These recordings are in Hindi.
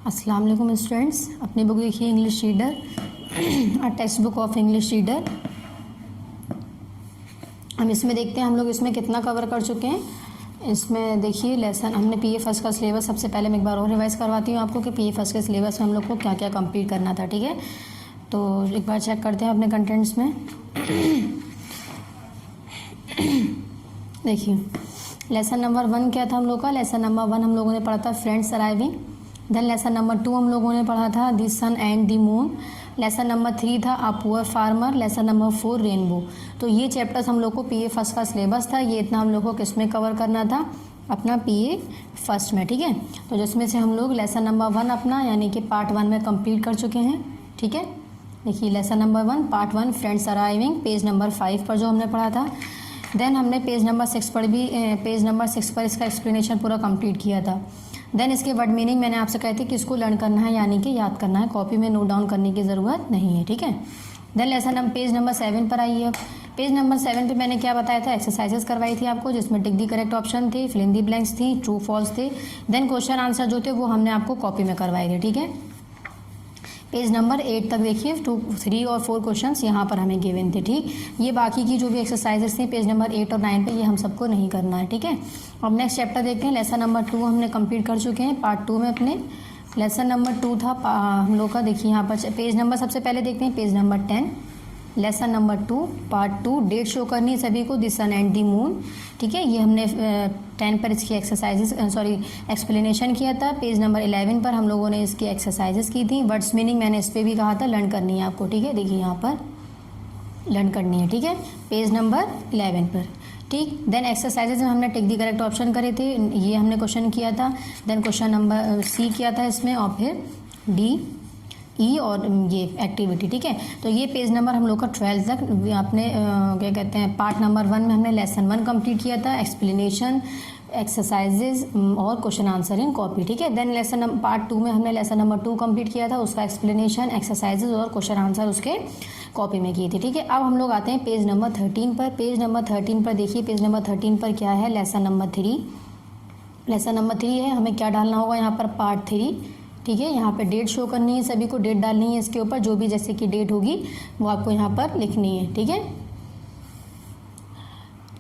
अस्सलाम वालेकुम स्टूडेंट्स, अपनी बुक देखिए English reader, a text book of English reader. हम इसमें देखते हैं हम लोग इसमें कितना कवर कर चुके हैं। इसमें देखिए लेसन हमने पीए फर्स्ट का सिलेबस, सबसे पहले मैं एक बार और रिवाइज़ करवाती हूँ आपको कि पीए फर्स्ट के सिलेबस में हम लोग को क्या क्या कंप्लीट करना था। ठीक है, तो एक बार चेक करते हैं अपने कंटेंट्स में। देखिए लेसन नंबर 1 क्या था हम लोग का। लेसन नंबर 1 हम लोगों ने पढ़ा था friends arriving. Then lesson number 2 हम लोगों ने पढ़ा था the sun and the moon. Lesson number 3 था a poor farmer. Lesson number 4 rainbow. तो ये चैप्टर्स हम लोग को पीए फर्स्ट का सिलेबस था। ये इतना हम लोग को किस में कवर करना था, अपना पीए फर्स्ट में। ठीक है, तो जिसमें से हम लोग लेसन नंबर 1 अपना यानी कि पार्ट 1 में कंप्लीट कर चुके हैं। ठीक है, देखिए lesson number 1 part 1 friends arriving, page number 5 पर जो हमने पढ़ा था। देन हमने पेज नंबर 6 पर भी पेज नंबर 6 पर इसका एक्सप्लेनेशन पूरा कंप्लीट किया था। देन इसके वर्ड मीनिंग मैंने आपसे कहे थे कि इसको लर्न करना है यानी कि याद करना है, कॉपी में नोट डाउन करने की ज़रूरत नहीं है। ठीक है, देन लेसन पेज नंबर 7 पर आइए। पेज नंबर 7 पे मैंने क्या बताया था, एक्सरसाइजेस करवाई थी आपको, जिसमें टिक दी करेक्ट ऑप्शन थे, फिल इन दी ब्लैंक्स थी, ट्रू फॉल्स थे। देन क्वेश्चन आंसर जो थे वो हमने आपको कॉपी में करवाए थे। ठीक है, पेज नंबर 8 तक देखिए 2, 3 और 4 क्वेश्चंस यहाँ पर हमें गिवन थे। ठीक, ये बाकी की जो भी एक्सरसाइजेस थी पेज नंबर 8 और 9 पे, ये हम सबको नहीं करना है। ठीक है, अब नेक्स्ट चैप्टर देखते हैं। लेसन नंबर 2 हमने कंप्लीट कर चुके हैं पार्ट 2 में अपने। लेसन नंबर 2 था हम लोग का, देखिए यहाँ पर पेज नंबर सबसे पहले देखते हैं page number 10। Lesson number 2 part 2, date शो करनी है सभी को, दी सन एंड दी मून। ठीक है, ये हमने 10 पर इसकी एक्सरसाइजेस एक्सप्लेनेशन किया था। पेज नंबर 11 पर हम लोगों ने इसकी एक्सरसाइजेस की थी। वर्ड्स मीनिंग मैंने इस पर भी कहा था लर्न करनी है आपको। ठीक है, देखिए यहाँ पर लर्न करनी है। ठीक है, पेज नंबर 11 पर। ठीक, देन एक्सरसाइजेज में हमने टिक दी करेक्ट ऑप्शन करे थे, ये हमने क्वेश्चन किया था। देन क्वेश्चन नंबर सी किया था इसमें, और फिर डी, ई और ये एक्टिविटी। ठीक है, तो ये पेज नंबर हम लोग का 12 तक आपने क्या कहते हैं पार्ट नंबर 1 में हमने लेसन 1 कंप्लीट किया था, एक्सप्लेनेशन, एक्सरसाइजेज और क्वेश्चन आंसर इन कॉपी। ठीक है, देन लेसन पार्ट 2 में हमने लेसन नंबर 2 कंप्लीट किया था, उसका एक्सप्लेनेशन, एक्सरसाइजेज और क्वेश्चन आंसर उसके कॉपी में किए थे। ठीक है, अब हम लोग आते हैं पेज नंबर 13 पर। पेज नंबर 13 पर देखिए, पेज नंबर 13 पर क्या है, लेसन नंबर 3। लेसन नंबर 3 है, हमें क्या डालना होगा यहाँ पर, पार्ट 3। ठीक है, यहाँ पे डेट शो करनी है, सभी को डेट डालनी है इसके ऊपर, जो भी जैसे कि डेट होगी वो आपको यहाँ पर लिखनी है। ठीक है,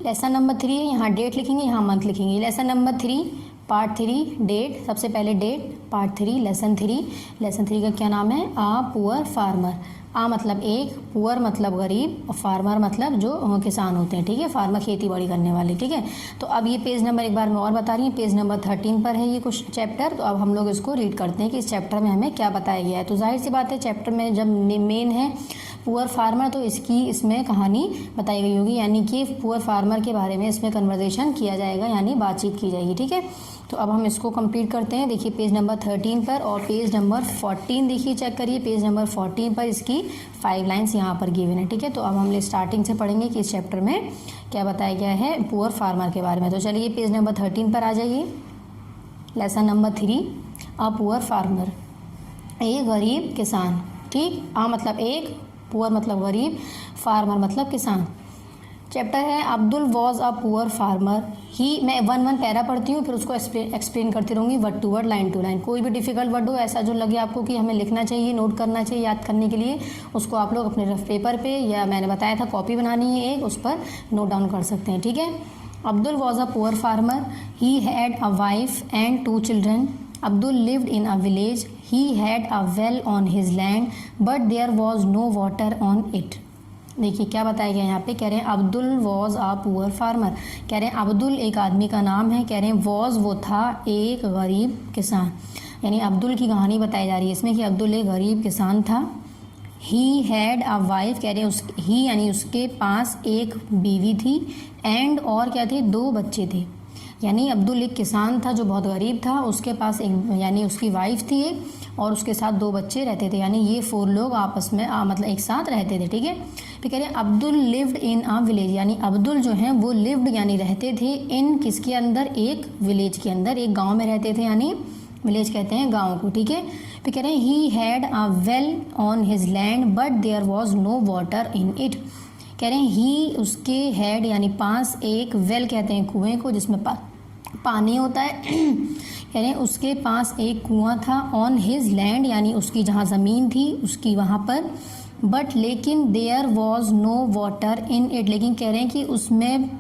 लेसन नंबर 3 है, यहाँ डेट लिखेंगे, यहाँ मंथ लिखेंगे। लेसन नंबर 3 पार्ट 3 डेट, सबसे पहले डेट, पार्ट 3 लेसन 3। लेसन 3 का क्या नाम है, आ पुअर फार्मर। आ मतलब एक, पुअर मतलब गरीब, और फार्मर मतलब जो किसान होते हैं। ठीक है, फार्मर खेती बाड़ी करने वाले। ठीक है, तो अब ये पेज नंबर एक बार मैं और बता रही हूँ, पेज नंबर 13 पर है ये कुछ चैप्टर। तो अब हम लोग इसको रीड करते हैं कि इस चैप्टर में हमें क्या बताया गया है। तो जाहिर सी बात है, चैप्टर में जब मेन है पुअर फार्मर, तो इसमें कहानी बताई गई होगी, यानी कि पुअर फार्मर के बारे में इसमें कन्वर्सेशन किया जाएगा, यानी बातचीत की जाएगी। ठीक है, तो अब हम इसको कंप्लीट करते हैं। देखिए पेज नंबर 13 पर और पेज नंबर 14 देखिए, चेक करिए पेज नंबर 14 पर इसकी 5 लाइन्स यहाँ पर गिवन है। ठीक है, तो अब हम स्टार्टिंग से पढ़ेंगे कि इस चैप्टर में क्या बताया गया है पुअर फार्मर के बारे में। तो चलिए पेज नंबर 13 पर आ जाइए। Lesson number 3, a poor farmer, एक गरीब किसान। ठीक, आ मतलब एक, पुअर मतलब गरीब, फार्मर मतलब किसान। चैप्टर है Abdul was a poor farmer he. मैं 1-1 पैरा पढ़ती हूँ, फिर उसको एक्सप्लेन करती रहूँगी word to word, line to line. कोई भी डिफिकल्ट वर्ड हो ऐसा जो लगे आपको कि हमें लिखना चाहिए, नोट करना चाहिए याद करने के लिए, उसको आप लोग अपने रफ पेपर पे, या मैंने बताया था कॉपी बनानी है एक, उस पर नोट डाउन कर सकते हैं। ठीक है, Abdul was a poor farmer, he had a wife and 2 children. Abdul lived in a village. He had a well on his land, but there was no water on it. देखिए क्या बताया गया यहाँ पे, कह रहे हैं Abdul was a poor farmer. कह रहे हैं अब्दुल एक आदमी का नाम है, कह रहे हैं वॉज वो था एक गरीब किसान, यानी अब्दुल की कहानी बताई जा रही है इसमें कि अब्दुल एक गरीब किसान था। ही हैड अ वाइफ, कह रहे हैं ही यानी उसके पास एक बीवी थी, एंड और क्या थे, 2 बच्चे थे। यानी अब्दुल एक किसान था जो बहुत गरीब था, उसके पास एक यानी उसकी वाइफ थी एक, और उसके साथ 2 बच्चे रहते थे, यानी ये 4 लोग आपस में मतलब एक साथ रहते थे। ठीक है, फिर कह रहे हैं Abdul lived in a village, यानी अब्दुल जो हैं वो लिव्ड यानी रहते थे, इन किसके अंदर, एक विलेज के अंदर, एक गांव में रहते थे, यानी विलेज कहते हैं गांव को। ठीक है, फिर कह रहे हैं he had a well on his land but there was no water in it. कह रहे हैं ही उसके हैड यानी पास एक, वेल कहते हैं कुएं को जिसमें पानी होता है कह रहे हैं उसके पास एक कुआं था ऑन हिज लैंड, यानी उसकी जहाँ ज़मीन थी उसकी वहाँ पर, बट लेकिन there was no water in it, लेकिन कह रहे हैं कि उसमें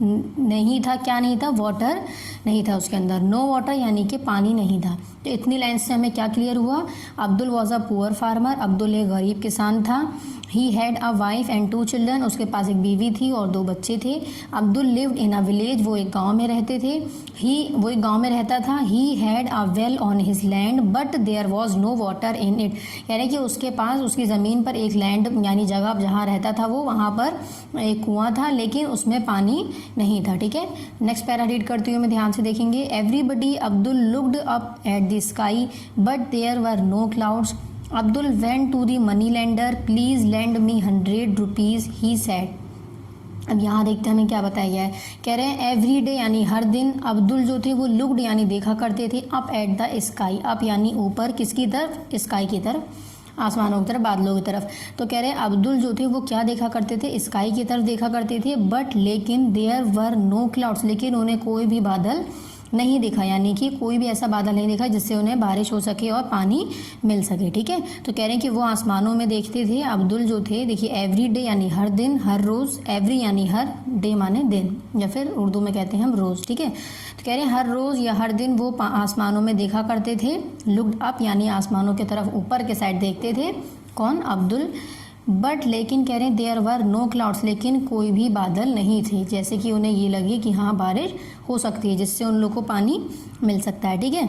नहीं था, क्या नहीं था, वाटर नहीं था उसके अंदर, नो वाटर यानी कि पानी नहीं था। तो इतनी लाइन से हमें क्या क्लियर हुआ, Abdul was a poor farmer, Abdul एक गरीब किसान था। He had a wife and 2 children, उसके पास एक बीवी थी और 2 बच्चे थे। Abdul lived in a village, वो एक गांव में रहते थे। वो एक गांव में रहता था। He had a well on his land but there was no water in it, यानी कि उसके पास उसकी ज़मीन पर एक लैंड यानी जगह जहाँ रहता था वो, वहाँ पर एक कुआं था लेकिन उसमें पानी नहीं था। ठीक है, नेक्स्ट पैरा रीड करती हूँ मैं, ध्यान से देखेंगे। Everybody Abdul looked up at the sky but there were no clouds. Abdul went to the money lender, please lend me 100 rupees, he said. अब यहाँ देखते हैं हमें क्या बताया गया है। कह रहे हैं एवरी डे यानी हर दिन, अब्दुल जो थे वो लुक्ड यानी देखा करते थे, up at the sky, up यानी ऊपर, किसकी तरफ, स्काई की तरफ, आसमानों की तरफ, बादलों की तरफ। तो कह रहे हैं अब्दुल जो थे वो क्या देखा करते थे, स्काई की तरफ देखा करते थे, बट लेकिन देयर वर नो क्लाउड्स, लेकिन उन्हें कोई भी बादल नहीं दिखा, यानी कि कोई भी ऐसा बादल नहीं दिखा जिससे उन्हें बारिश हो सके और पानी मिल सके। ठीक है, तो कह रहे हैं कि वो आसमानों में देखते थे। अब्दुल जो थे, देखिए एवरी डे यानी हर दिन, हर रोज़, एवरी यानी हर, डे माने दिन, या फिर उर्दू में कहते हैं हम रोज़। ठीक है, तो कह रहे हैं हर रोज़ या हर दिन वो आसमानों में देखा करते थे। लुक्ड अप यानी आसमानों की तरफ ऊपर के साइड देखते थे, कौन, अब्दुल। बट लेकिन कह रहे हैं देयर वर नो क्लाउड्स, लेकिन कोई भी बादल नहीं थे, जैसे कि उन्हें ये लगे कि हाँ बारिश हो सकती है जिससे उन लोग को पानी मिल सकता है। ठीक है,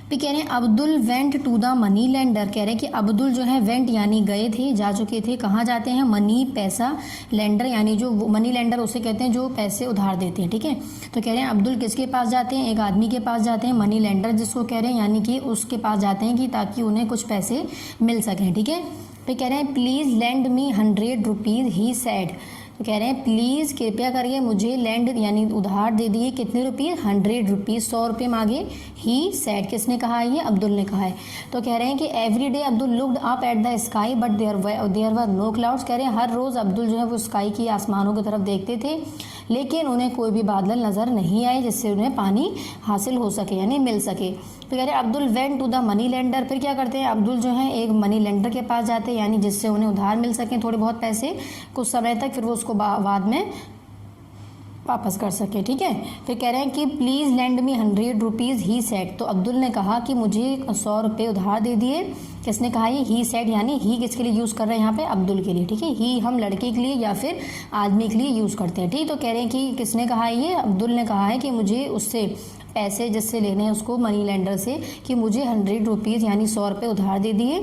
फिर कह रहे हैं Abdul went to the money lender, कह रहे हैं कि अब्दुल जो है वेंट यानी गए थे, जा चुके थे, कहाँ जाते हैं, मनी पैसा, लेंडर यानी जो मनी लेंडर उसे कहते हैं जो पैसे उधार देते हैं। ठीक है, तो कह रहे हैं अब्दुल किसके पास जाते हैं, एक आदमी के पास जाते हैं, मनी लेंडर जिसको कह रहे हैं, यानी कि उसके पास जाते हैं कि ताकि उन्हें कुछ पैसे मिल सकें। ठीक है, फिर कह रहे हैं please lend me 100 rupees, he said. तो कह रहे हैं प्लीज़ कृपया करके मुझे लैंड यानी उधार दे दिए, कितने रुपीज़, 100 रुपीज़, 100 रुपये मांगे। ही सेड किसने कहा है, ये अब्दुल ने कहा है। तो कह रहे हैं कि every day Abdul looked up at the sky but there were no clouds, कह रहे हैं हर रोज़ अब्दुल जो है वो स्काई की, आसमानों की तरफ देखते थे लेकिन उन्हें कोई भी बादल नज़र नहीं आए जिससे उन्हें पानी हासिल हो सके यानी मिल सके। तो कह रहे हैं Abdul went to the money lender, फिर क्या करते हैं अब्दुल जो है एक मनी लेंडर के पास जाते हैं यानी जिससे उन्हें उधार मिल सकें थोड़े बहुत पैसे कुछ समय तक, फिर वो उसको बाद में वापस कर सके। ठीक है, फिर कह रहे हैं कि please lend me 100 rupees, he said. तो अब्दुल ने कहा कि मुझे 100 रुपये उधार दे दिए। किसने कहा ये, ही सेड, यानी ही किसके लिए यूज़ कर रहे हैं यहाँ पे, अब्दुल के लिए। ठीक है, ही हम लड़के के लिए या फिर आदमी के लिए यूज़ करते हैं। ठीक, तो कह रहे हैं कि किसने कहा है, ये अब्दुल ने कहा है कि मुझे उससे पैसे जिससे लेने हैं उसको मनी लेंडर से, कि मुझे 100 रुपीज़ यानी 100 रुपये उधार दे दिए।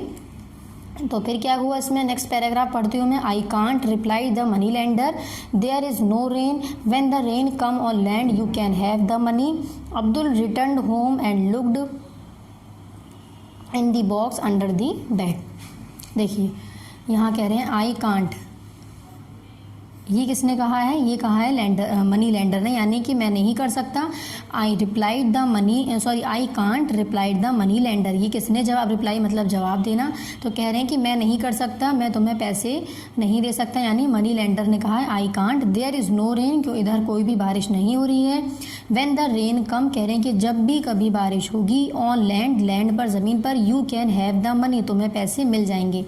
तो फिर क्या हुआ इसमें, नेक्स्ट पैराग्राफ पढ़ती हूँ मैं। I can't reply the money lender, there is no rain, when the rain come on land you can have the money. Abdul returned home and looked in the box under the bed. देखिए यहाँ कह रहे हैं आई कांट, ये किसने कहा है, ये कहा है लेंडर, मनी लेंडर ने, यानी कि मैं नहीं कर सकता। I replied the money, sorry I can't replied the money lender, ये किसने जवाब, रिप्लाई मतलब जवाब देना। तो कह रहे हैं कि मैं नहीं कर सकता, मैं तुम्हें पैसे नहीं दे सकता, यानी मनी लेंडर ने कहा है I can't. There is no rain, क्यों इधर कोई भी बारिश नहीं हो रही है। व्हेन द रेन कम, कह रहे हैं कि जब भी कभी बारिश होगी, ऑन लैंड, लैंड पर, ज़मीन पर, you can have the money, तुम्हें पैसे मिल जाएंगे।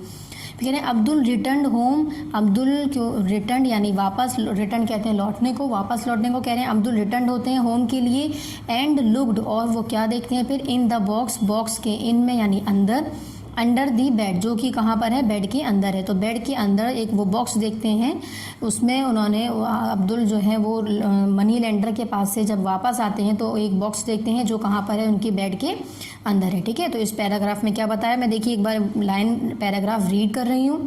कह रहे हैं अब्दुल रिटर्न होम, अब्दुल क्यों रिटर्न यानी वापस, रिटर्न कहते हैं लौटने को, वापस लौटने को कह रहे हैं अब्दुल रिटर्न होते हैं होम के लिए। एंड लुक्ड, और वो क्या देखते हैं फिर, इन द बॉक्स, बॉक्स के इन में यानी अंदर, अंडर दी बेड, जो कि कहाँ पर है, बेड के अंदर है। तो बेड के अंदर एक वो बॉक्स देखते हैं, उसमें उन्होंने अब्दुल जो है वो मनी लेंडर के पास से जब वापस आते हैं तो एक बॉक्स देखते हैं जो कहाँ पर है, उनकी बेड के अंदर है। ठीक है, तो इस पैराग्राफ में क्या बताया, मैं देखिए एक बार लाइन पैराग्राफ रीड कर रही हूँ।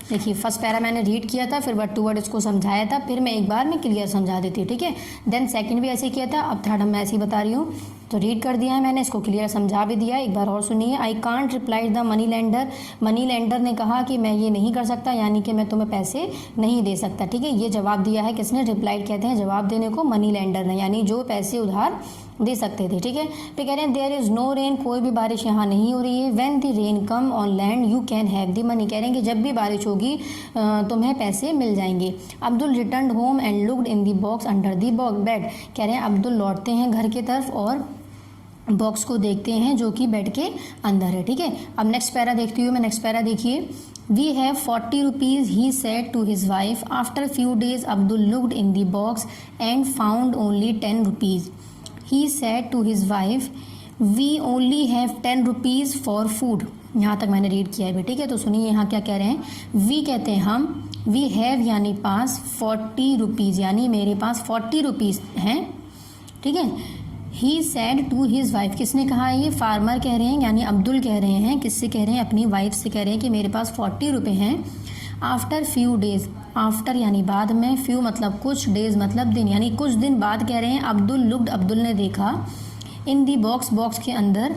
देखिए फर्स्ट पैरा मैंने रीड किया था, फिर वर्ड टू वर्ड इसको समझाया था, फिर मैं एक बार में क्लियर समझा देती हूँ। ठीक है, देन सेकंड भी ऐसे किया था, अब थर्ड मैं ऐसे ही बता रही हूँ। तो रीड कर दिया है मैंने, इसको क्लियर समझा भी दिया है, एक बार और सुनिए। आई can't reply the money lender, money lender ने कहा कि मैं ये नहीं कर सकता, यानी कि मैं तुम्हें पैसे नहीं दे सकता। ठीक है, ये जवाब दिया है किसने, रिप्लाई कहते हैं जवाब देने को, मनी लेंडर ने, यानी जो पैसे उधार दे सकते थे। ठीक है, फिर कह रहे हैं देयर इज़ नो रेन, कोई भी बारिश यहाँ नहीं हो रही है। When the rain come on land you can have the money, कह रहे हैं कि जब भी बारिश होगी तुम्हें पैसे मिल जाएंगे। Abdul return home and looked in the box under the bed, कह रहे हैं अब्दुल लौटते हैं घर की तरफ और बॉक्स को देखते हैं जो कि बेड के अंदर है। ठीक है, अब नेक्स्ट पैरा देखती हूँ मैं। नेक्स्ट पैरा देखिए, we have 40 rupees he said to his wife after few days Abdul looked in the box and found only 10 rupees. He said to his wife we only have 10 rupees for food. यहाँ तक मैंने रीड किया है। ठीक है, तो सुनिए यहाँ क्या कह रहे हैं। वी कहते हैं हम, वी हैव यानी पास, 40 रुपीज़ यानी मेरे पास 40 रुपीज़ हैं। ठीक है, ही सैड टू हिज वाइफ, किसने कहा है ये? फार्मर कह रहे हैं यानी अब्दुल कह रहे हैं। किससे कह रहे हैं? अपनी वाइफ से कह रहे हैं कि मेरे पास 40 रुपये हैं। आफ्टर फ्यू डेज, आफ्टर यानी बाद में, फ्यू मतलब कुछ, डेज मतलब दिन, यानी कुछ दिन बाद कह रहे हैं अब्दुल लुक्ड, अब्दुल ने देखा, इन दी बॉक्स, बॉक्स के अंदर,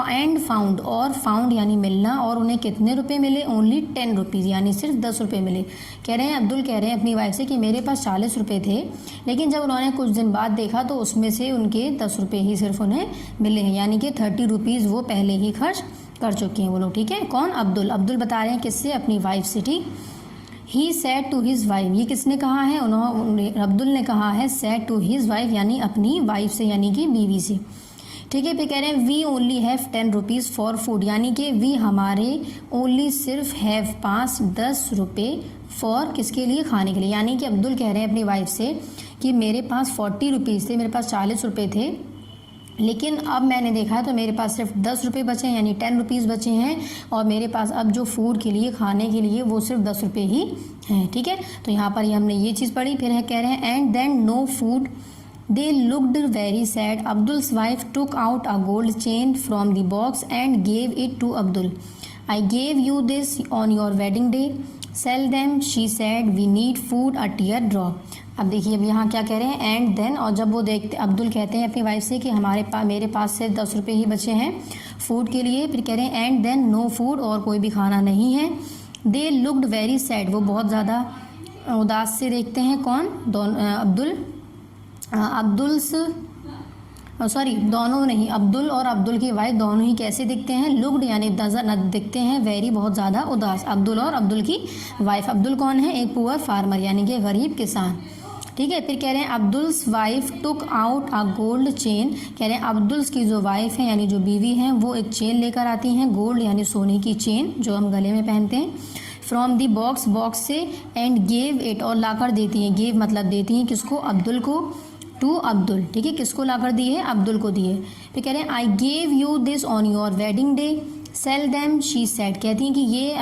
एंड फाउंड, और फाउंड यानी मिलना, और उन्हें कितने रुपए मिले? ओनली 10 रुपीज़ यानी सिर्फ 10 रुपये मिले। कह रहे हैं अब्दुल कह रहे हैं अपनी वाइफ से कि मेरे पास 40 रुपये थे, लेकिन जब उन्होंने कुछ दिन बाद देखा तो उसमें से उनके 10 रुपये ही सिर्फ उन्हें मिले हैं, यानी कि 30 रुपीज़ वो पहले ही खर्च कर चुके हैं वो लोग। ठीक है, कौन? अब्दुल। अब्दुल बता रहे हैं किससे? अपनी वाइफ से। ठीक, ही सैड टू हिज वाइफ, ये किसने कहा है? उन्होंने, अब्दुल ने कहा है सैड टू हिज वाइफ यानी अपनी वाइफ से, यानी कि बीवी से। ठीक है, फिर कह रहे हैं we only have 10 rupees for food, यानी कि वी हमारे, ओनली सिर्फ, हैव पास, 10 रुपये, फॉर किसके लिए? खाने के लिए। यानी कि अब्दुल कह रहे हैं अपनी वाइफ से कि मेरे पास 40 रुपीज़ थे, मेरे पास 40 रुपये थे, लेकिन अब मैंने देखा तो मेरे पास सिर्फ 10 रुपये बचे हैं, यानी 10 रुपीज़ बचे हैं, और मेरे पास अब जो फूड के लिए, खाने के लिए, वो सिर्फ 10 रुपये ही हैं। ठीक है, तो यहाँ पर हमने ये चीज़ पढ़ी। फिर है कह रहे हैं and then no food, they looked very sad. Abdul's wife took out a gold chain from the box and gave it to Abdul. I gave you this on your wedding day. Sell them, she said. We need food, a tear drop. अब देखिए, अब यहाँ क्या कह रहे हैं? एंड देन, और जब वो देखते, अब्दुल कहते हैं अपनी वाइफ से कि मेरे पास सिर्फ 10 रुपये ही बचे हैं फूड के लिए। फिर कह रहे हैं एंड देन नो फूड, और कोई भी खाना नहीं है। दे लुक्ड वेरी सैड, वो बहुत ज़्यादा उदास से देखते हैं। कौन? अब्दुल, दोनों नहीं, अब्दुल और अब्दुल की वाइफ दोनों ही कैसे दिखते हैं? लुक्ड यानी नजर दिखते हैं, वेरी बहुत ज़्यादा उदास। अब्दुल और अब्दुल की वाइफ। अब्दुल कौन है? एक पुअर फार्मर यानी कि गरीब किसान। ठीक है, फिर कह रहे हैं Abdul's wife took out a gold chain, कह रहे हैं अब्दुल्स की जो वाइफ है यानी जो बीवी हैं वो एक चेन लेकर आती हैं, गोल्ड यानी सोने की चेन जो हम गले में पहनते हैं, फ्रॉम दी बॉक्स, बॉक्स से, एंड गेव इट, और लाकर देती हैं। गेव मतलब देती हैं किसको? अब्दुल को, टू अब्दुल। ठीक है, किसको लाकर दिए? अब्दुल को दिए। फिर कह रहे हैं I gave you this on your wedding day, sell them, she said, कहती हैं कि ये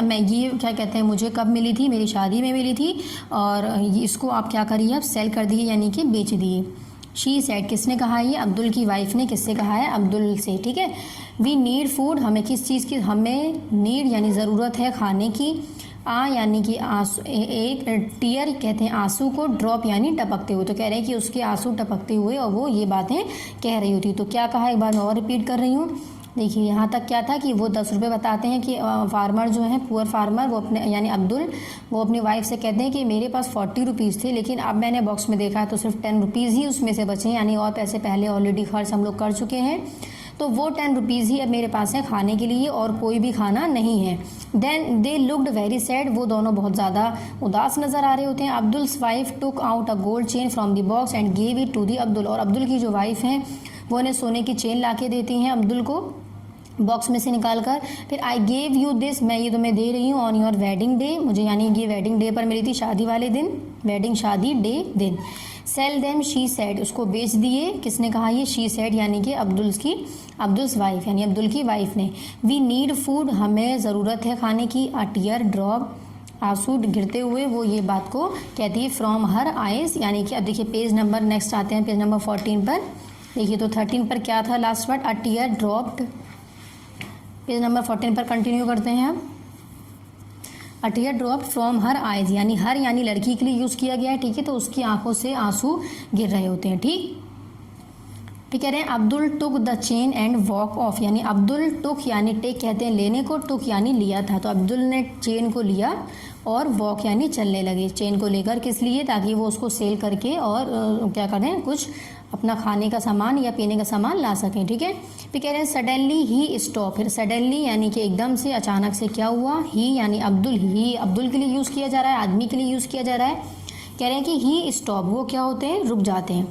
क्या कहते हैं, मुझे कब मिली थी? मेरी शादी में मिली थी, और इसको आप क्या करिए? आप सेल कर दिए यानी कि बेच दिए। शी सेड, किसने कहा ये? अब्दुल की वाइफ ने। किससे कहा है? अब्दुल से। ठीक है, वी नीड फूड, हमें किस चीज़ की? हमें नीड यानी ज़रूरत है खाने की, यानी कि आंसू, एक टीयर कहते हैं आंसू को, ड्रॉप यानी टपकते हुए, तो कह रहे हैं कि उसके आंसू टपकते हुए और वो ये बातें कह रही होती। तो क्या कहा, एक बार मैं और रिपीट कर रही हूँ। देखिए, यहाँ तक क्या था कि वो 10 रुपये बताते हैं कि फार्मर जो है, पुअर फार्मर, वो अपने यानी अब्दुल, वो अपनी वाइफ से कहते हैं कि मेरे पास 40 रुपीज़ थे, लेकिन अब मैंने बॉक्स में देखा है तो सिर्फ 10 रुपीज़ ही उसमें से बचे हैं, यानी और पैसे पहले ऑलरेडी खर्च हम लोग कर चुके हैं, तो वो 10 रुपीज़ ही अब मेरे पास है खाने के लिए, और कोई भी खाना नहीं है। Then they looked very sad, वो दोनों बहुत ज़्यादा उदास नज़र आ रहे होते हैं। Abdul's wife took out a gold chain from the box and gave it to the Abdul, और अब्दुल की जो वाइफ हैं वो उन्हें सोने की चेन ला के देती हैं अब्दुल को बॉक्स में से निकाल कर। फिर आई गेव यू दिस, मैं ये तुम्हें दे रही हूँ, ऑन योर वेडिंग डे, मुझे यानी ये वेडिंग डे पर मिली थी, शादी वाले दिन, वेडिंग शादी डे दिन। सेल देम, शी सेड, उसको बेच दिए। किसने कहा ये? शी सेड यानी कि अब्दुल्स वाइफ यानी अब्दुल की वाइफ ने। वी नीड फूड, हमें ज़रूरत है खाने की। अ टीयर ड्रॉप, आंसू गिरते हुए, वो ये बात को कहती है। फ्रॉम हर आइज, यानी कि अब देखिए पेज नंबर नेक्स्ट आते हैं, पेज नंबर 14 पर देखिए, तो 13 पर क्या था last word? A tear dropped. Page number 14 पर कंटिन्यू करते हैं हम। A tear drop from her eyes, यानी हर यानी लड़की के लिए यूज़ किया गया है। ठीक है, तो उसकी आंखों से आंसू गिर रहे होते हैं। ठीक, फिर कह रहे हैं Abdul took the chain and walk of, यानी अब्दुल टुक यानी टेक कहते हैं लेने को, टुक यानी लिया था, तो अब्दुल ने चेन को लिया और वॉक यानी चलने लगे चेन को लेकर। किस लिए? ताकि वो उसको सेल करके और क्या करें, कुछ अपना खाने का सामान या पीने का सामान ला सकें। ठीक है, फिर कह रहे हैं सडनली ही स्टॉप, फिर सडनली यानी कि एकदम से, अचानक से क्या हुआ? ही यानी अब्दुल, ही अब्दुल के लिए यूज़ किया जा रहा है, आदमी के लिए यूज़ किया जा रहा है। कह रहे हैं कि ही स्टॉप, वो क्या होते हैं? रुक जाते हैं।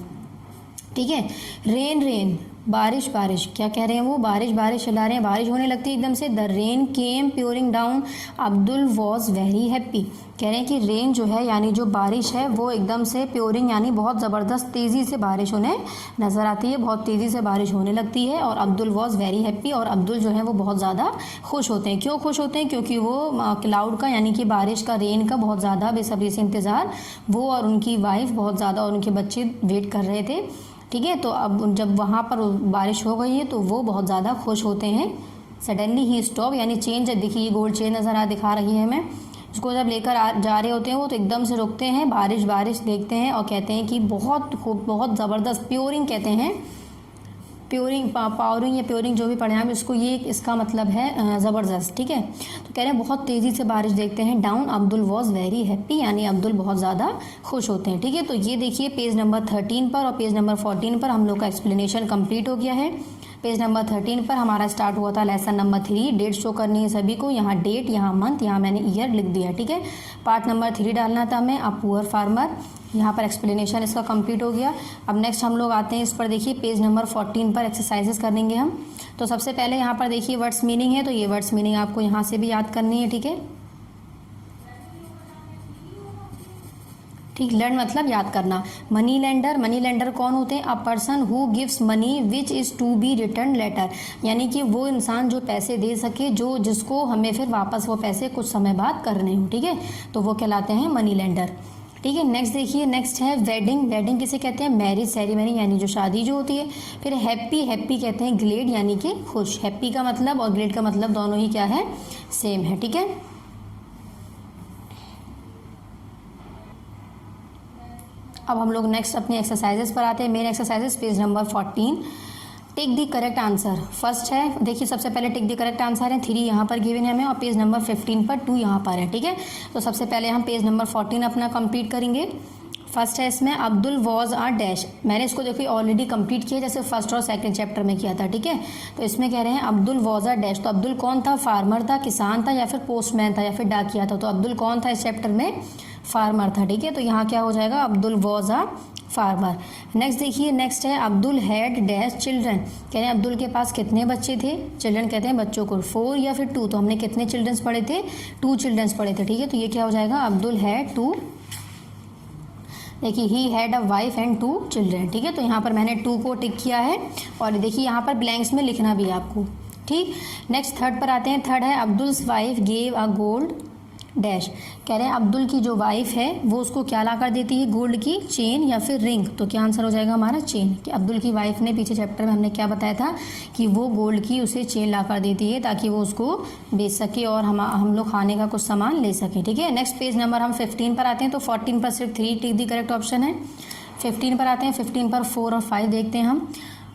ठीक है, रेन बारिश बारिश, क्या कह रहे हैं वो, बारिश बारिश चिल्ला रहे हैं, बारिश होने लगती है एकदम से। The rain came pouring down, Abdul was very happy. कह रहे हैं कि रेन जो है यानी जो बारिश है वो एकदम से प्योरिंग यानी बहुत ज़बरदस्त तेज़ी से बारिश उन्हें नज़र आती है, बहुत तेज़ी से बारिश होने लगती है। और अब्दुल वॉज वेरी हैप्पी, और अब्दुल जो है वो बहुत ज़्यादा खुश होते हैं। क्यों खुश होते हैं? क्योंकि वो क्लाउड का यानी कि बारिश का, रेन का बहुत ज़्यादा बेसब्री से इंतज़ार वो और उनकी वाइफ बहुत ज़्यादा और उनके बच्चे वेट कर रहे थे। ठीक है, तो अब जब वहाँ पर बारिश हो गई है तो वो बहुत ज़्यादा खुश होते हैं। सडनली ही स्टॉप यानी चेंज, देखिए ये गोल्ड चेन नज़र दिखा रही है हमें, उसको जब लेकर जा रहे होते हैं वो तो एकदम से रुकते हैं, बारिश बारिश देखते हैं और कहते हैं कि बहुत खूब, बहुत ज़बरदस्त, प्योरिंग कहते हैं, प्योरिंग पावरिंग या प्योरिंग जो भी पढ़े हम इसको, ये इसका मतलब है ज़बरदस्त। ठीक है, तो कह रहे हैं बहुत तेज़ी से बारिश देखते हैं। Down Abdul was very happy यानी अब्दुल बहुत ज़्यादा खुश होते हैं। ठीक है, तो ये देखिए पेज नंबर 13 पर और पेज नंबर 14 पर हम लोग का एक्सप्लेनेशन कंप्लीट हो गया है। पेज नंबर 13 पर हमारा स्टार्ट हुआ था लेसन नंबर 3, डेट शो करनी है सभी को, यहाँ डेट, यहाँ मंथ, यहाँ मैंने ईयर लिख दिया। ठीक है, पार्ट नंबर 3 डालना था हमें, अ पुअर फार्मर, यहाँ पर एक्सप्लेनेशन इसका कंप्लीट हो गया। अब नेक्स्ट हम लोग आते हैं इस पर, देखिए पेज नंबर 14 पर एक्सरसाइजेस करेंगे हम। तो सबसे पहले यहाँ पर देखिए वर्ड्स मीनिंग है, तो ये वर्ड्स मीनिंग आपको यहाँ से भी याद करनी है। ठीक है, ठीक, लर्न मतलब याद करना। मनी लेंडर, मनी लेंडर कौन होते हैं? A person who gives money which is to be return later, यानी कि वो इंसान जो पैसे दे सके, जो जिसको हमें फिर वापस वो पैसे कुछ समय बाद करने हो। ठीक है, तो वो कहलाते हैं मनी लेंडर। ठीक है, नेक्स्ट देखिए, नेक्स्ट है वेडिंग। वेडिंग किसे कहते हैं? मैरिज सेरेमनी यानी जो शादी जो होती है। फिर हैप्पी, हैप्पी कहते हैं ग्लेड यानी कि खुश। हैप्पी का मतलब और ग्लेड का मतलब दोनों ही क्या है? सेम है। ठीक है, अब हम लोग नेक्स्ट अपनी एक्सरसाइजेस पर आते हैं। Main exercises page number 14। Take the correct answer. First है, देखिए सबसे पहले टेक द करेक्ट आंसर है, 3 यहाँ पर गिवन है हमें और पेज नंबर 15 पर 2 यहाँ पर है। ठीक है, तो सबसे पहले हम पेज नंबर 14 अपना कंप्लीट करेंगे। फर्स्ट है इसमें अब्दुल वॉज आ डैश, मैंने इसको देखिए ऑलरेडी कंप्लीट किया जैसे फर्स्ट और सेकंड चैप्टर में किया था। ठीक है, तो इसमें कह रहे हैं अब्दुल वॉज आ डैश, तो अब्दुल कौन था? फार्मर था, किसान था या फिर पोस्टमैन था या फिर डाकिया था? तो अब्दुल कौन था इस चैप्टर में? फार्मर था। ठीक है, तो यहाँ क्या हो जाएगा? Abdul was a farmer. Next देखिए, नेक्स्ट है अब्दुल हैड डैश चिल्ड्रन, कह रहे हैं अब्दुल के पास कितने बच्चे थे? चिल्ड्रन कहते हैं बच्चों को, 4 या फिर 2, तो हमने कितने चिल्ड्रंस पढ़े थे? 2 चिल्ड्रंस पढ़े थे। ठीक है, तो ये क्या हो जाएगा? अब्दुल हैड 2, देखिए ही had a wife and 2 children. ठीक है, तो यहाँ पर मैंने 2 को टिक किया है और देखिए यहाँ पर ब्लैंक्स में लिखना भी है आपको। ठीक, नेक्स्ट थर्ड पर आते हैं। थर्ड है Abdul's wife gave a gold dash, कह रहे हैं अब्दुल की जो वाइफ है वो उसको क्या ला कर देती है? गोल्ड की चेन या फिर रिंग, तो क्या आंसर हो जाएगा हमारा? चेन। कि अब्दुल की वाइफ ने, पीछे चैप्टर में हमने क्या बताया था कि वो गोल्ड की उसे चेन ला कर देती है ताकि वो उसको बेच सके और हम लोग खाने का कुछ सामान ले सकें। ठीक है, नेक्स्ट पेज नंबर हम 15 पर आते हैं। तो 14 पर सिर्फ 3 टिक दी करेक्ट ऑप्शन है। 15 पर आते हैं। 15 पर 4 और 5 देखते हैं हम।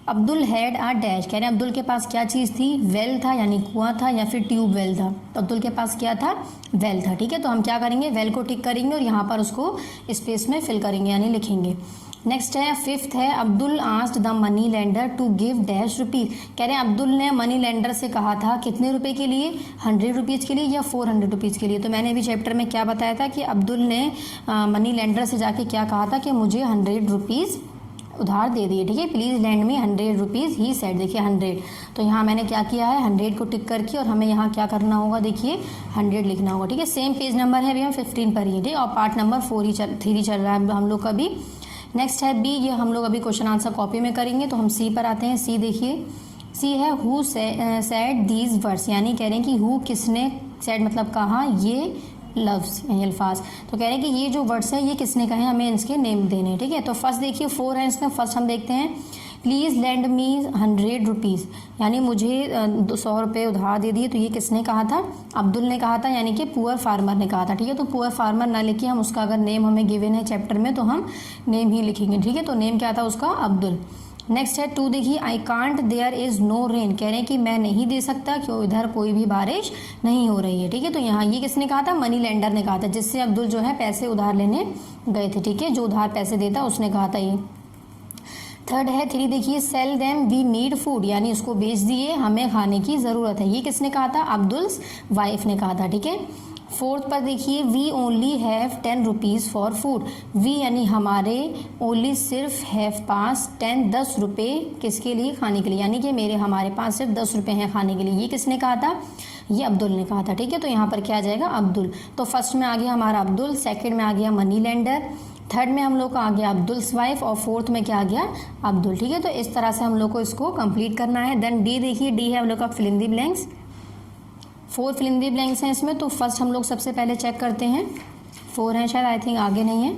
अब्दुल हैड आ डैश, कह रहे हैं अब्दुल के पास क्या चीज़ थी? वेल था यानी कुआं था या फिर ट्यूब वेल था? तो अब्दुल के पास क्या था? वेल था। ठीक है, तो हम क्या करेंगे? वेल को टिक करेंगे और यहाँ पर उसको स्पेस में फिल करेंगे यानी लिखेंगे। नेक्स्ट है 5th है Abdul asked the money lender to give dash rupees, कह रहे हैं अब्दुल ने मनी लेंडर से कहा था कितने रुपए के लिए? 100 रुपीज़ के लिए या 400 रुपीज़ के लिए? तो मैंने अभी चैप्टर में क्या बताया था कि अब्दुल ने मनी लेंडर से जाके क्या कहा था कि मुझे 100 रुपीज़ उधार दे दिए। ठीक है, प्लीज़ लैंड में 100 रुपीज़ ही सेट, देखिए 100, तो यहाँ मैंने क्या किया है? 100 को टिक करके और हमें यहाँ क्या करना होगा? देखिए 100 लिखना होगा। ठीक है, सेम पेज नंबर है अभी हम 15 पर ही। ठीक, और पार्ट नंबर 3 चल रहा है हम लोग का भी। नेक्स्ट है बी, ये हम लोग अभी क्वेश्चन आंसर कॉपी में करेंगे। तो हम सी पर आते हैं। सी देखिए, सी है हु सेड दीज वर्ड्स, यानी कह रहे हैं कि हु किसने, सेड मतलब कहा, ये लफ्ज़ यानी अल्फाज, तो कह रहे हैं कि ये जो वर्ड्स है ये किसने कहे, हमें इसके नेम देने। ठीक है, तो फर्स्ट देखिए 4 है इसमें। फर्स्ट हम देखते हैं प्लीज़ लैंड मी 100 रुपीज़, यानी मुझे 100 रुपये उधार दे दिए। तो ये किसने कहा था? अब्दुल ने कहा था, यानी कि पुअर फार्मर ने कहा था। ठीक है, तो पुअर फार्मर ना लिखिए, हम उसका अगर नेम हमें गिवन है चैप्टर में तो हम नेम ही लिखेंगे। ठीक है, तो नेम क्या था उसका? अब्दुल। नेक्स्ट है 2 देखिए, I can't there is no rain, कह रहे हैं कि मैं नहीं दे सकता क्यों इधर कोई भी बारिश नहीं हो रही है। ठीक है, तो यहाँ ये किसने कहा था? मनी लेंडर ने कहा था, जिससे अब्दुल जो है पैसे उधार लेने गए थे। ठीक है, जो उधार पैसे देता उसने कहा था ये। थर्ड है 3 देखिए, sell them we need food, यानी उसको बेच दिए, हमें खाने की ज़रूरत है। ये किसने कहा था? अब्दुल्स वाइफ ने कहा था। ठीक है, फोर्थ पर देखिए, we only have 10 rupees for food. We यानी हमारे, ओनली सिर्फ, हैव पास, 10 रुपये किसके लिए, खाने के लिए, यानी कि मेरे हमारे पास सिर्फ 10 रुपये हैं खाने के लिए। ये किसने कहा था, ये अब्दुल ने कहा था। ठीक है, तो यहाँ पर क्या आ जाएगा, अब्दुल। तो फर्स्ट में आ गया हमारा अब्दुल, सेकंड में आ गया मनी लेंडर, थर्ड में हम लोग का आ गया अब्दुल्स वाइफ, और फोर्थ में क्या आ गया, अब्दुल। ठीक है, तो इस तरह से हम लोग को इसको कंप्लीट करना है। देन डी देखिए, डी है हम लोग का fill in the blanks. 4 fill in the blanks हैं इसमें। तो फर्स्ट हम लोग सबसे पहले चेक करते हैं, 4 हैं शायद, आई थिंक आगे नहीं है।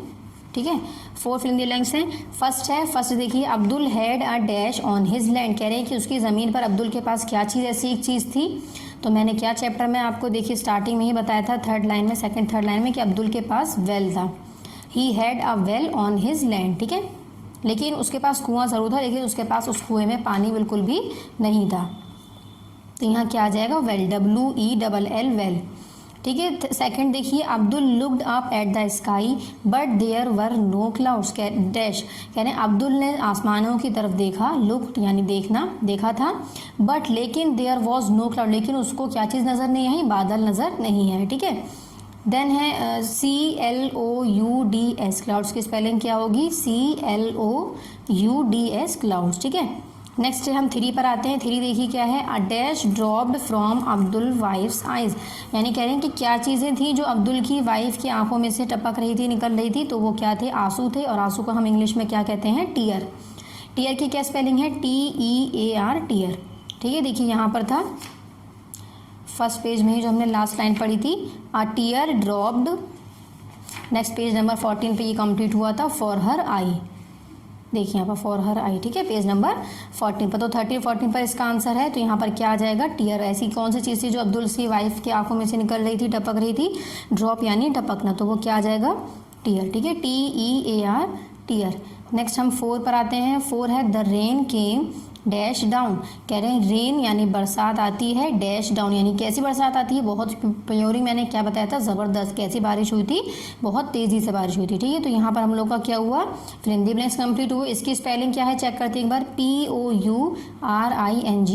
ठीक है, 4 फिल इन द ब्लैंक्स हैं। फर्स्ट है, फर्स्ट देखिए, Abdul had a dash on his land. कह रहे हैं कि उसकी ज़मीन पर अब्दुल के पास क्या चीज़, ऐसी एक चीज़ थी। तो मैंने क्या चैप्टर में आपको देखिए स्टार्टिंग में ही बताया था, थर्ड लाइन में, सेकंड थर्ड लाइन में, कि अब्दुल के पास वेल था। He had a well on his land. ठीक है, लेकिन उसके पास कुआं ज़रूर था, लेकिन उसके पास उस कुएं में पानी बिल्कुल भी नहीं था। तो यहाँ क्या आ जाएगा, वेल, WELL, वेल। ठीक है, सेकंड देखिए, Abdul looked up at the sky but there were no clouds. Dash, कह रहे हैं अब्दुल ने आसमानों की तरफ देखा, लुक्ड यानी देखना, देखा था, बट लेकिन देयर वॉज नो क्लाउड, लेकिन उसको क्या चीज़ नज़र नहीं आई, बादल नज़र नहीं है। ठीक है, देन है CLOUDS, क्लाउड्स की स्पेलिंग क्या होगी, CLOUDS, क्लाउड्स। ठीक है, नेक्स्ट हम 3 पर आते हैं। 3 देखिए क्या है, a dash dropped from Abdul wife's eyes, यानी कह रहे हैं कि क्या चीज़ें थी जो अब्दुल की वाइफ की आंखों में से टपक रही थी, निकल रही थी। तो वो क्या थे, आंसू थे, और आंसू को हम इंग्लिश में क्या कहते हैं, टीयर। टीयर की क्या स्पेलिंग है, TEAR, टीयर। ठीक है, देखिए यहाँ पर था फर्स्ट पेज में ही जो हमने लास्ट लाइन पढ़ी थी, a tear dropped. Next page number 14 पे ये कंप्लीट हुआ था, फॉर हर आई। देखिए यहाँ पर फॉर हर आई। ठीक है, पेज नंबर 14 पर। तो 13-14 पर इसका आंसर है। तो यहाँ पर क्या आ जाएगा, टीयर। ऐसी कौन सी चीज़ थी जो अब्दुल की वाइफ की आंखों में से निकल रही थी, टपक रही थी, ड्रॉप यानी टपकना, तो वो क्या आ जाएगा, टीयर। ठीक है, TEAR, टीयर। नेक्स्ट हम 4 पर आते हैं। 4 है, the rain came dash down. कह रहे हैं रेन यानी बरसात आती है, डैश डाउन यानी कैसी बरसात आती है, बहुत प्योरी, मैंने क्या बताया था, ज़बरदस्त। कैसी बारिश हुई थी, बहुत तेज़ी से बारिश हुई थी। ठीक है, तो यहाँ पर हम लोग का क्या हुआ, fill in the blanks complete हुए। इसकी स्पेलिंग क्या है, चेक करते हैं एक बार, POURING,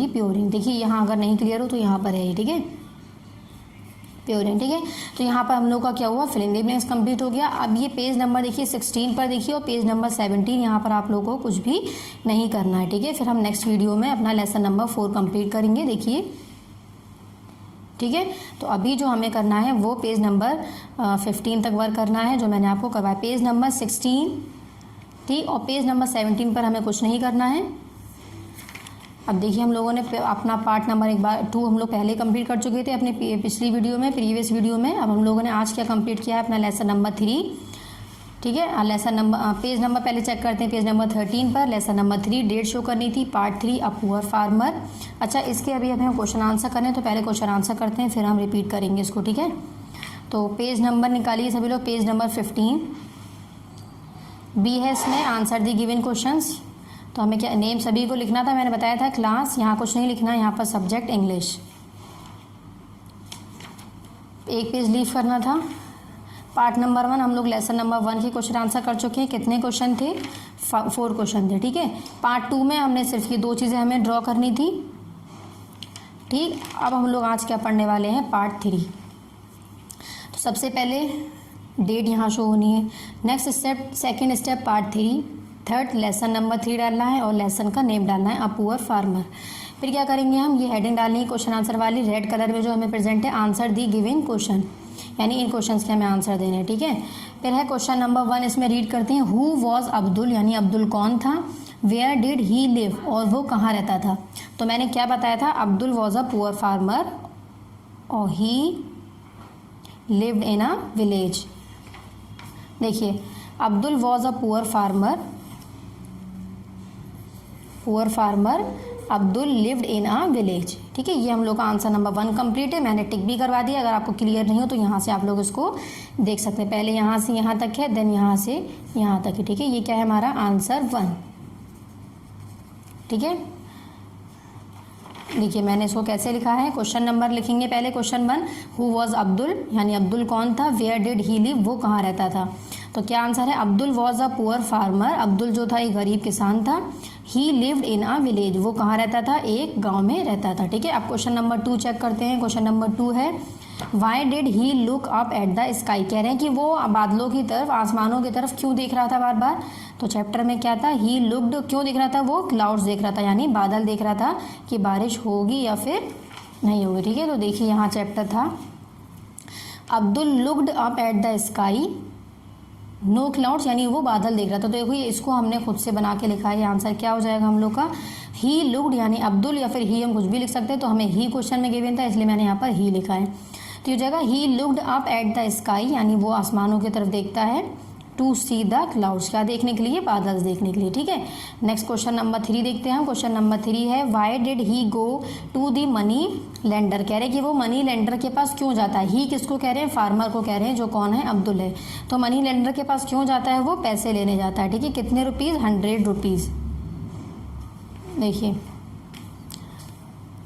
प्योरिंग। देखिए यहाँ अगर नहीं क्लियर हो तो यहाँ पर है। ठीक है, प्योरिंग। ठीक है, तो यहाँ पर हम लोग का क्या हुआ, fill in the blanks complete हो गया। अब ये पेज नंबर देखिए 16 पर देखिए, और पेज नंबर 17, यहाँ पर आप लोगों को कुछ भी नहीं करना है। ठीक है, फिर हम नेक्स्ट वीडियो में अपना लेसन नंबर 4 कंप्लीट करेंगे। देखिए, ठीक है, तो अभी जो हमें करना है वो पेज नंबर 15 तक वर्क करना है, जो मैंने आपको करवाया। पेज नंबर 16, ठीक, और पेज नंबर 17 पर हमें कुछ नहीं करना है। अब देखिए, हम लोगों ने अपना पार्ट नंबर 2 हम लोग पहले कंप्लीट कर चुके थे अपने पिछली वीडियो में, प्रीवियस वीडियो में। अब हम लोगों ने आज क्या कंप्लीट किया है, अपना लेसन नंबर 3। ठीक है, लेसन नंबर, पेज नंबर पहले चेक करते हैं, पेज नंबर 13 पर लेसन नंबर 3, डेट शो करनी थी, पार्ट 3, अ पुअर फार्मर। अच्छा, इसके अभी हम क्वेश्चन आंसर करें, तो पहले क्वेश्चन आंसर करते हैं, फिर हम रिपीट करेंगे इसको। ठीक है, तो पेज नंबर निकालिए सभी लोग, पेज नंबर 15। बी है इसमें, आंसर दी गिवन क्वेश्चंस। तो हमें क्या नेम सभी को लिखना था, मैंने बताया था, क्लास, यहाँ कुछ नहीं लिखना, यहाँ पर सब्जेक्ट इंग्लिश। एक पेज लीव करना था। पार्ट नंबर 1 हम लोग लेसन नंबर 1 के क्वेश्चन आंसर कर चुके हैं। कितने क्वेश्चन थे, 4 क्वेश्चन थे। ठीक है, पार्ट 2 में हमने सिर्फ ये 2 चीज़ें हमें ड्रॉ करनी थी। ठीक, अब हम लोग आज क्या पढ़ने वाले हैं, पार्ट 3। तो सबसे पहले डेट यहाँ शो होनी है। Next step, second step, part 3। Third, lesson number 3 डालना है, और लेसन का नेम डालना है, अ पुअर फार्मर। फिर क्या करेंगे हम, ये हेडिंग डालनी है क्वेश्चन आंसर वाली, रेड कलर में जो हमें प्रेजेंट है, आंसर दी गिवन क्वेश्चन, यानी इन क्वेश्चंस के हमें आंसर देने हैं। ठीक है, फिर है क्वेश्चन नंबर 1, इसमें रीड करते हैं, हु वॉज अब्दुल, यानी अब्दुल कौन था, वेयर डिड ही लिव, और वो कहाँ रहता था। तो मैंने क्या बताया था, Abdul was a poor farmer और he lived in a village. देखिए, Abdul was a poor farmer, Abdul lived in a village. ठीक है, ये हम लोग का आंसर नंबर 1 कंप्लीट है। मैंने टिक भी करवा दिया, अगर आपको क्लियर नहीं हो तो यहाँ से आप लोग इसको देख सकते हैं। पहले यहाँ से यहाँ तक है, देन यहाँ से यहाँ तक है। ठीक है, ये क्या है, हमारा आंसर 1। ठीक है, देखिए मैंने इसको कैसे लिखा है, क्वेश्चन नंबर लिखेंगे पहले, क्वेश्चन 1, हु वॉज अब्दुल, यानी अब्दुल कौन था, वेयर डिड ही लिव, वो कहाँ रहता था। तो क्या आंसर है, Abdul was a poor farmer, Abdul जो था एक गरीब किसान था। ही लिव्ड इन अ विलेज, वो कहाँ रहता था, एक गांव में रहता था। ठीक है, अब क्वेश्चन नंबर 2 चेक करते हैं। क्वेश्चन नंबर 2 है why did he look up at the sky, कह रहे हैं कि वो बादलों की तरफ, आसमानों की तरफ क्यों देख रहा था बार बार। तो चैप्टर में क्या था, ही लुक्ड, क्यों देख रहा था, वो क्लाउड्स देख रहा था, यानी बादल देख रहा था कि बारिश होगी या फिर नहीं होगी। ठीक है, तो देखिए यहाँ चैप्टर था Abdul looked up at the sky no clouds, यानी वो बादल देख रहा था। तो देखो ये इसको हमने खुद से बना के लिखा है, आंसर क्या हो जाएगा हम लोग का, ही लुक्ड, यानी अब्दुल या फिर ही हम कुछ भी लिख सकते हैं। तो हमें ही क्वेश्चन में गिवन था इसलिए मैंने यहाँ पर ही लिखा है। तो ये जगह he looked up at the sky, यानी वो आसमानों की तरफ देखता है, टू सी द क्लाउड्स, क्या देखने के लिए, बादल देखने के लिए। ठीक है, नेक्स्ट क्वेश्चन नंबर 3 देखते हैं हम। क्वेश्चन नंबर 3 है why did he go to the money lender, कह रहे हैं कि वो मनी लेंडर के पास क्यों जाता है। ही किसको कह रहे हैं, फार्मर को कह रहे हैं, जो कौन है, अब्दुल है। तो मनी लेंडर के पास क्यों जाता है, वो पैसे लेने जाता है। ठीक है, कितने रुपीज़, 100 रुपीज़। देखिए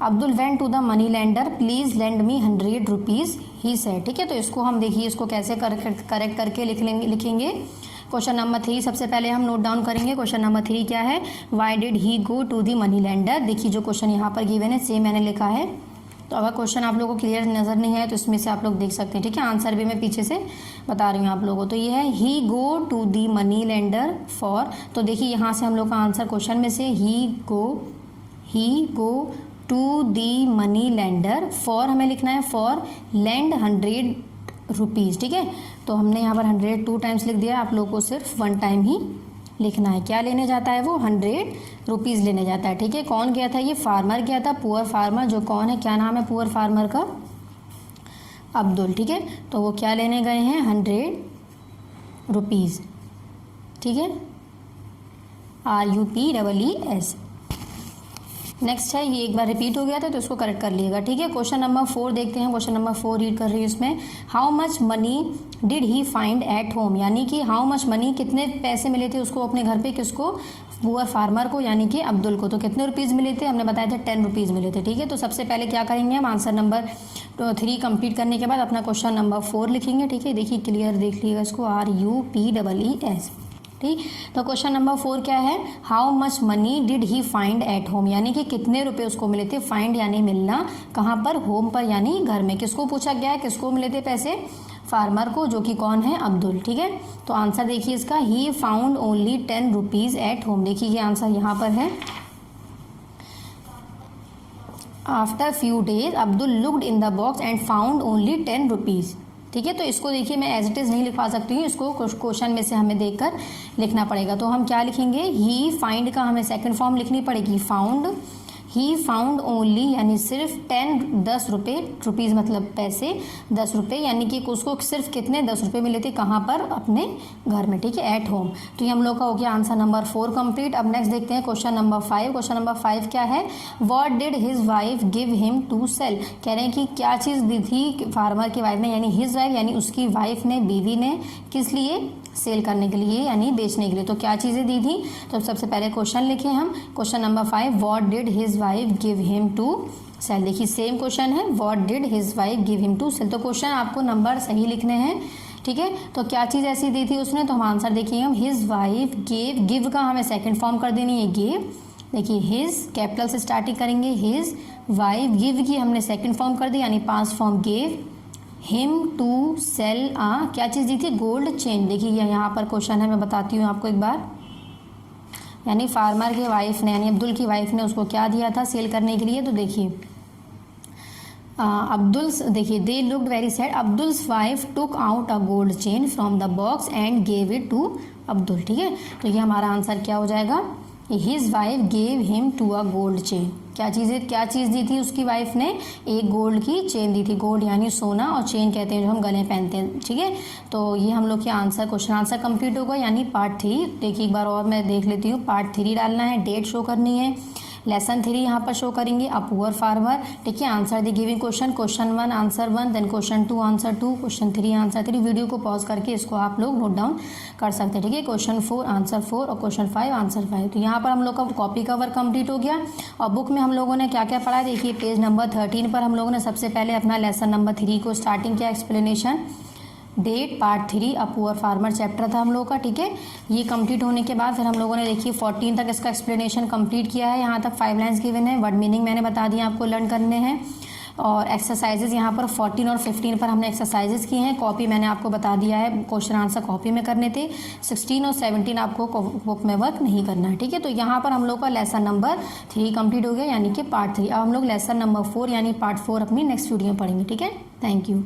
Abdul went to the money lender, please lend me 100 rupees he said. ठीक है, तो इसको हम देखिए इसको कैसे करेक्ट करके लिखेंगे। क्वेश्चन नंबर 3 सबसे पहले हम नोट डाउन करेंगे। क्वेश्चन नंबर 3 क्या है, why did he go to the money lender. देखिए जो क्वेश्चन यहाँ पर गिवन है सेम मैंने लिखा है। तो अगर क्वेश्चन आप लोगों को क्लियर नज़र नहीं है तो इसमें से आप लोग देख सकते हैं। ठीक है, आंसर भी मैं पीछे से बता रही हूँ आप लोगों को। तो ये है he go to the money lender for, तो देखिए यहाँ से हम लोग का आंसर क्वेश्चन में से he go to the money lender for हमें लिखना है, फॉर लैंड 100 रुपीज़। ठीक है, तो हमने यहाँ पर 100 2 टाइम्स लिख दिया, आप लोगों को सिर्फ 1 टाइम ही लिखना है। क्या लेने जाता है वो, 100 रुपीज़ लेने जाता है। ठीक है, कौन गया था, ये फार्मर गया था, पुअर फार्मर, जो कौन है, क्या नाम है पुअर फार्मर का, अब्दुल। ठीक है, तो वो क्या लेने गए हैं, 100 रुपीज़। ठीक है, RUPEES। नेक्स्ट है, ये एक बार रिपीट हो गया था तो इसको करेक्ट कर लिएगा। ठीक है, क्वेश्चन नंबर 4 देखते हैं। क्वेश्चन नंबर 4 रीड कर रही है इसमें, how much money did he find at home, यानी कि हाउ मच मनी, कितने पैसे मिले थे उसको अपने घर पे, किसको, पुअर फार्मर को, यानी कि अब्दुल को। तो कितने रुपीज़ मिले थे, हमने बताया था 10 रुपीज़ मिले थे। ठीक है, तो सबसे पहले क्या करेंगे हम, आंसर नंबर 3 कंप्लीट करने के बाद अपना क्वेश्चन नंबर 4 लिखेंगे। ठीक है, देखिए क्लियर देख लीजिएगा इसको, RUPEES। ठीक, तो क्वेश्चन नंबर 4 क्या है, how much money did he find at home, यानी कि कितने रुपए उसको मिले थे, फाइंड यानी मिलना, कहाँ पर, होम पर यानी घर में। किसको पूछा गया है, किसको मिले थे पैसे, फार्मर को, जो कि कौन है, अब्दुल। ठीक है, तो आंसर देखिए इसका, he found only 10 rupees at home. देखिए ये आंसर यहाँ पर है, after few days Abdul looked in the box and found only 10 rupees. ठीक है, तो इसको देखिए मैं एज इट इज़ नहीं लिखवा सकती हूँ, इसको क्वेश्चन में से हमें देखकर लिखना पड़ेगा। तो हम क्या लिखेंगे, ही फाइंड का हमें सेकंड फॉर्म लिखनी पड़ेगी, फाउंड, ही फाउंड ओनली यानी सिर्फ 10 रुपीज़ मतलब पैसे, 10 रुपये, यानी कि उसको सिर्फ कितने, 10 रुपये मिले थे, कहाँ पर, अपने घर में। ठीक है, एट होम। तो ये हम लोग का हो गया आंसर नंबर 4 कंप्लीट। अब नेक्स्ट देखते हैं क्वेश्चन नंबर 5। क्वेश्चन नंबर 5 क्या है, what did his wife give him to sell, कह रहे हैं कि क्या चीज़ दी थी फार्मर की वाइफ ने, यानी हिज वाइफ यानी उसकी वाइफ ने, बीवी ने, किस लिए, सेल करने के लिए यानी बेचने के लिए। तो क्या चीज़ें दी थी, तो सबसे पहले क्वेश्चन लिखे हम, question number 5, what did his wife give him to sell. देखिए सेम क्वेश्चन है, what did his wife give him to sell. तो क्वेश्चन आपको नंबर सही लिखने हैं। ठीक है, तो क्या चीज़ ऐसी दी थी उसने, तो हम आंसर देखिए हम, हिज वाइफ गेव, गिव का हमें सेकंड फॉर्म कर देनी है गेव। देखिए हिज कैपिटल से स्टार्टिंग करेंगे, हिज वाइफ, गिव की हमने सेकंड फॉर्म कर दी यानी past form gave him to sell क्या चीज़ दी थी, गोल्ड चेन। देखिए यहाँ पर क्वेश्चन है, मैं बताती हूँ आपको एक बार, यानी फार्मर के वाइफ ने यानी अब्दुल की वाइफ ने उसको क्या दिया था सेल करने के लिए। तो देखिए अब्दुल, देखिए they looked very sad, Abdul's wife took out a gold chain from the box and gave it to Abdul. ठीक है, तो ये हमारा आंसर क्या हो जाएगा, his wife gave him to a gold chain. क्या चीज़ दी थी उसकी वाइफ ने, एक गोल्ड की चेन दी थी, गोल्ड यानी सोना, और चेन कहते हैं जो हम गले पहनते हैं। ठीक है, तो ये हम लोग के आंसर, क्वेश्चन आंसर कंप्लीट होगा, यानी पार्ट 3। देखिए एक बार और मैं देख लेती हूँ, पार्ट 3 डालना है, डेट शो करनी है, लेसन 3 यहाँ पर शो करेंगे, अ पुअर फार्मर। ठीक है, answer the giving question, question 1 answer 1, then question 2 answer 2, question 3 answer 3। Video को पॉज करके इसको आप लोग नोट डाउन कर सकते हैं। ठीक है, क्वेश्चन 4 आंसर 4 और क्वेश्चन 5 आंसर 5। तो यहाँ पर हम लोग का कॉपी कवर कंप्लीट हो गया। और बुक में हम लोगों ने क्या क्या पढ़ा है, देखिए पेज नंबर 13 पर हम लोगों ने सबसे पहले अपना लेसन नंबर 3 को स्टार्टिंग किया, explanation. Date part 3 a poor farmer chapter था हम लोगों का, ठीक है। ये कंप्लीट होने के बाद फिर हम लोगों ने देखिए 14 तक इसका एक्सप्लेनेशन कंप्लीट किया है। यहाँ तक 5 लाइन्स गिवन है, वर्ड मीनिंग मैंने बता दिया आपको लर्न करने हैं, और एक्सरसाइजेज यहाँ पर 14 और 15 पर हमने एक्सरसाइजेज किए हैं। कॉपी मैंने आपको बता दिया है, क्वेश्चन आंसर कॉपी में करने थे। 16 और 17 आपको बुक में वर्क नहीं करना है, ठीक है। तो यहाँ पर हम लोग का लेसन नंबर 3 कंप्लीट हो गया, यानी कि पार्ट 3। अब हम लोग लेसन नंबर 4 यानी पार्ट 4 अपनी नेक्स्ट वीडियो में पढ़ेंगे, ठीक है। Thank you.